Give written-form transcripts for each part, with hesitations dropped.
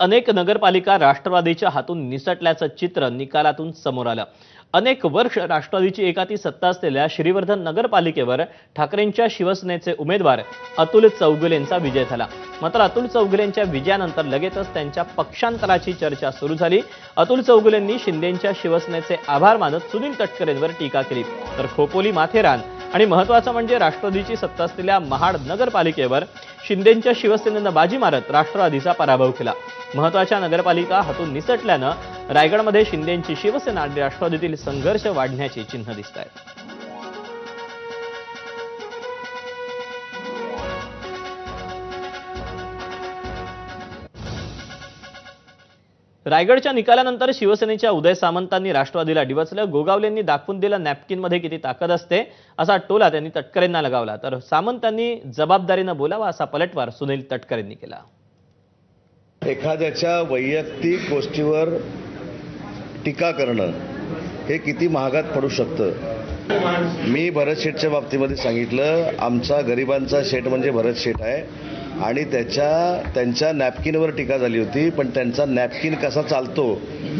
अनेक नगरपालिका राष्ट्रवादीच्या हातून निसटल्याचं चित्र निकालातून समोर आलं। अनेक वर्ष राष्ट्रवादीची एकाती सत्ता असलेल्या श्रीवर्धन नगरपालिकेवर ठाकरेंच्या शिवसेनेचे उमेदवार अतुल चौगुलेंचा विजय झाला। मात्र अतुल चौगुलेंच्या विजयानंतर लगेचच त्यांच्या पक्षांतराची चर्चा सुरू झाली। अतुल चौगुलेंनी शिंदेंच्या शिवसेनेचे आभार मानत सुनील तटकरेंवर टीका केली, तर खोपोली माथेरान आणि महत्त्वाचं म्हणजे राष्ट्रवादीची सत्ता असलेल्या महाड नगरपालिकेवर शिंदेंच्या शिवसेनेनं बाजी मारत राष्ट्रवादीचा पराभव केला। महत्त्वाच्या नगरपालिका हातून निसटल्यानं रायगडमध्ये शिंदेंची शिवसेना आणि राष्ट्रवादीतील संघर्ष वाढण्याची चिन्ह दिसतायत। रायगडच्या निकालानंतर शिवसेनेच्या उदय सामंतांनी राष्ट्रवादीला डिवचलं। गोगावलेंनी दाखवून दिलं नॅपकिनमध्ये किती ताकद असते असा टोला त्यांनी तटकरेंना लगावला, तर सामंतांनी जबाबदारीनं बोलावा असा पलटवार सुनील तटकरेंनी केला। एखाद्याच्या वैयक्तिक गोष्टीवर टीका करणं हे किती महागात पडू शकतं। मी भरत शेठच्या बाबतीमध्ये सांगितलं, आमचा गरिबांचा शेठ म्हणजे भरत शेठ आहे आणि त्यांच्या नॅपकिनवर टीका झाली होती, पण त्यांचा नॅपकिन कसा चालतो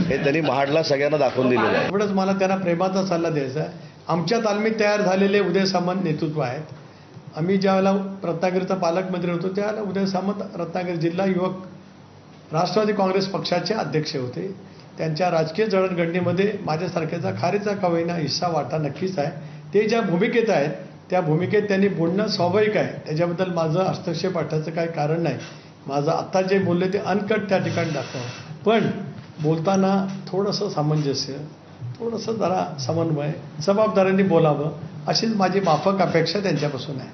हे त्यांनी महाडला सगळ्यांना दाखवून दिलेलं आहे। एवढंच मला त्यांना प्रेमाचा सल्ला द्यायचा आहे। आमच्या तालमीत तयार झालेले उदय सामंत नेतृत्व आहेत। आम्ही ज्यावेळेला रत्नागिरीचा पालकमंत्री होतो त्यावेळेला उदय सामंत रत्नागिरी जिल्हा युवक राष्ट्रवादी काँग्रेस पक्षाचे अध्यक्ष होते। त्यांच्या राजकीय जडणघडणीमध्ये माझ्यासारख्याचा खारीचा का होईना हिस्सा वाटा नक्कीच आहे। ते ज्या भूमिकेत आहेत त्या भूमिकेत त्यांनी बोलणं स्वाभाविक आहे, त्याच्याबद्दल माझं हस्तक्षेप वाटायचं काही कारण नाही। माझं आत्ता जे बोलले ते अनकट त्या ठिकाणी दाखवावं, पण बोलताना थोडंसं सामंजस्य, थोडंसं जरा समन्वय, जबाबदारीने बोलावं अशीच माझी माफक अपेक्षा त्यांच्यापासून आहे।